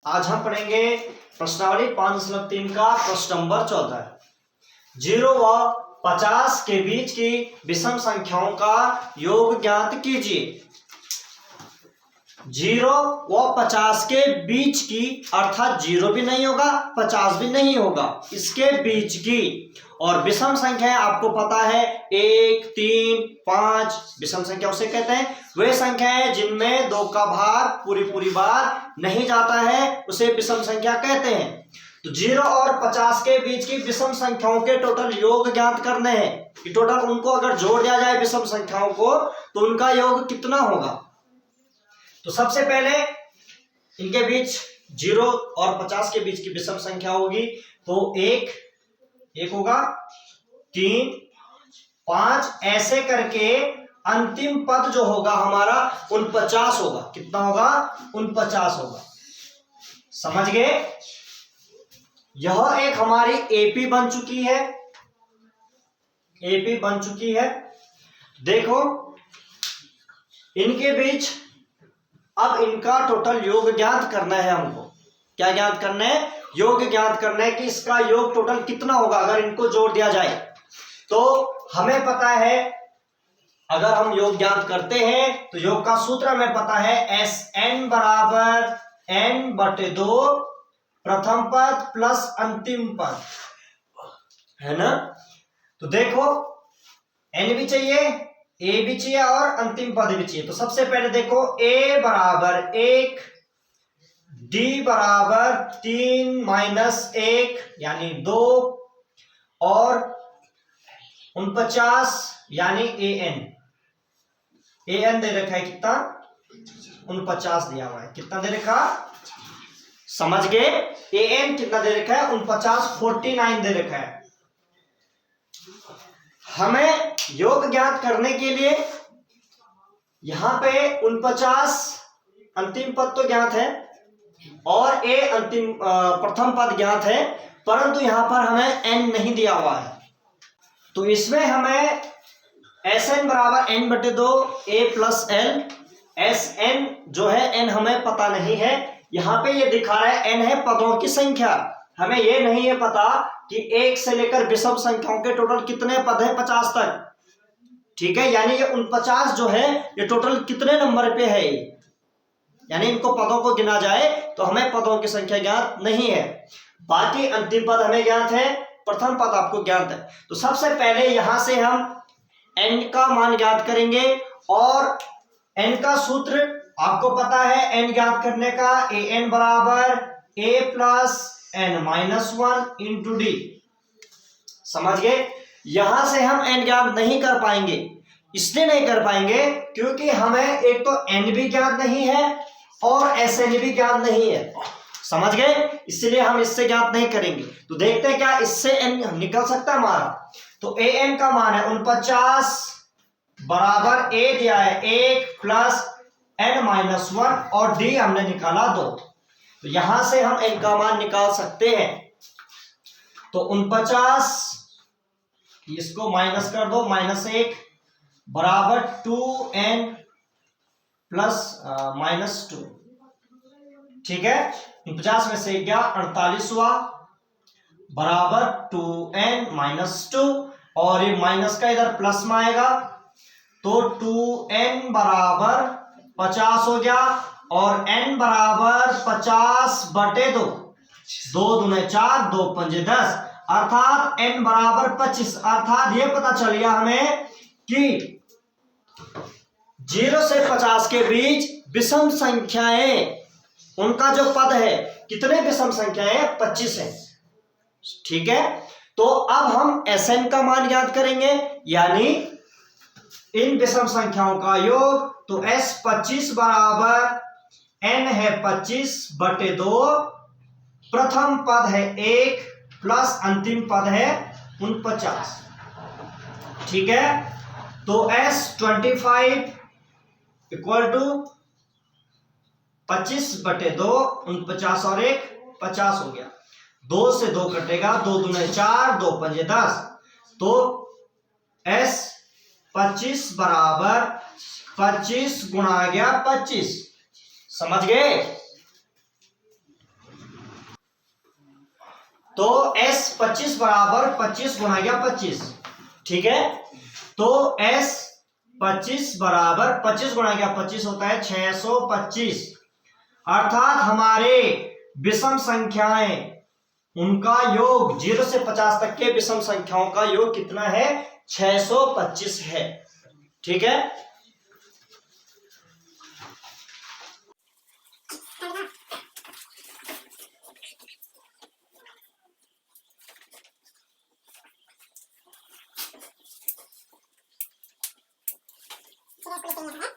आज हम पढ़ेंगे प्रश्नावली 5.3 का प्रश्न नंबर 14। 0 व 50 के बीच की विषम संख्याओं का योग ज्ञात कीजिए। 0 व 50 के बीच की अर्थात 0 भी नहीं होगा 50 भी नहीं होगा, इसके बीच की। और विषम संख्या आपको पता है 1, 3, 5 विषम संख्या उसे कहते हैं। वे संख्याएं जिनमें 2 का भाग पूरी बार नहीं जाता है उसे विषम संख्या कहते हैं। तो 0 और 50 के बीच की विषम संख्याओं के टोटल योग ज्ञात करने हैं कि टोटल उनको अगर जोड़ दिया जाए विषम संख्याओं को तो उनका योग कितना होगा। तो सबसे पहले इनके बीच 0 और 50 के बीच की विषम संख्या होगी तो 1 होगा, 3, 5 ऐसे करके अंतिम पद जो होगा हमारा 49 होगा। कितना होगा? 49 होगा। समझ गए? यह एक हमारी एपी बन चुकी है, एपी बन चुकी है। देखो इनके बीच अब इनका टोटल योग ज्ञात करना है हमको। क्या ज्ञात करना है? योग ज्ञात करना है कि इसका योग टोटल कितना होगा अगर इनको जोड़ दिया जाए। तो हमें पता है अगर हम योग ज्ञात करते हैं तो योग का सूत्र हमें पता है Sn बराबर n/2 प्रथम पद प्लस अंतिम पद, है ना। तो देखो n भी चाहिए, a भी चाहिए और अंतिम पद भी चाहिए। तो सबसे पहले देखो a बराबर 1, d बराबर 3 - 1 यानी 2 और 49 यानी an दे रखा है कितना? 49 दिया हुआ है। कितना दे रखा? समझ गए? an कितना दे रखा है? 49, 49 दे रखा है। हमें योग ज्ञात करने के लिए यहां पे 49 अंतिम पद तो ज्ञात है और a अंतिम प्रथम पद ज्ञात है, परंतु यहां पर हमें n नहीं दिया हुआ है। तो इसमें हमें Sn बराबर n/2 a + l। Sn जो है n हमें पता नहीं है, यहां पे ये दिखा रहा है n है पदों की संख्या। हमें ये नहीं है पता कि 1 से लेकर विषम संख्याओं के टोटल कितने पद है 50 तक। ठीक है, यानी ये 49 जो है ये टोटल कितने नंबर पे है, यानी इनको पदों को गिना जाए तो हमें पदों की संख्या ज्ञात नहीं है। बाकी अंतिम पद हमें ज्ञात है, प्रथम पद आपको ज्ञात है। तो सबसे पहले यहां से हम n का मान ज्ञात करेंगे और n का सूत्र आपको पता है। n ज्ञात करने का an बराबर a + n-1 × d। समझ गए? यहां से हम n ज्ञात नहीं कर पाएंगे, इसलिए नहीं कर पाएंगे क्योंकि हमें एक तो n भी ज्ञात नहीं है और Sn भी ज्ञात नहीं है। समझ गए? इसलिए हम इससे ज्ञात नहीं करेंगे। तो देखते हैं क्या इससे n निकल सकता है हमारा। तो an का मान है 49 बराबर a दिया है 1 + n-1 और d हमने निकाला 2। तो यहां से हम n का मान निकाल सकते हैं। तो 49 इसको माइनस कर दो, -1 बराबर 2n + -2। ठीक है, 50 में से गया 48 हुआ बराबर 2n - 2 और ये माइनस का इधर प्लस में आएगा तो 2n बराबर 50 हो गया और n बराबर 50/2। 2 दूने 4, 2 पंजे 10 अर्थात n बराबर 25। अर्थात ये पता चल गया हमें कि 0 से 50 के बीच विषम संख्याएं उनका जो पद है कितने विषम संख्याएं? 25 है। ठीक है, तो अब हम Sn का मान ज्ञात करेंगे यानी इन विषम संख्याओं का योग। तो S25 बराबर n है 25/2, प्रथम पद है 1 प्लस अंतिम पद है 49। ठीक है, तो S25 = 25/2, 49 और 1 50 हो गया। 2 से 2 कटेगा, 2 दूने 4, 2 पंजे 10। तो S25 बराबर 25 गुणा गया 25। समझ गए? तो S 25 बराबर 25 गुणा गया 25, ठीक है। तो S 25 बराबर 25 गुणा गया 25 होता है 625। अर्थात हमारे विषम संख्याएं उनका योग 0 से 50 तक के विषम संख्याओं का योग कितना है? 625 है, ठीक है। ठीक है।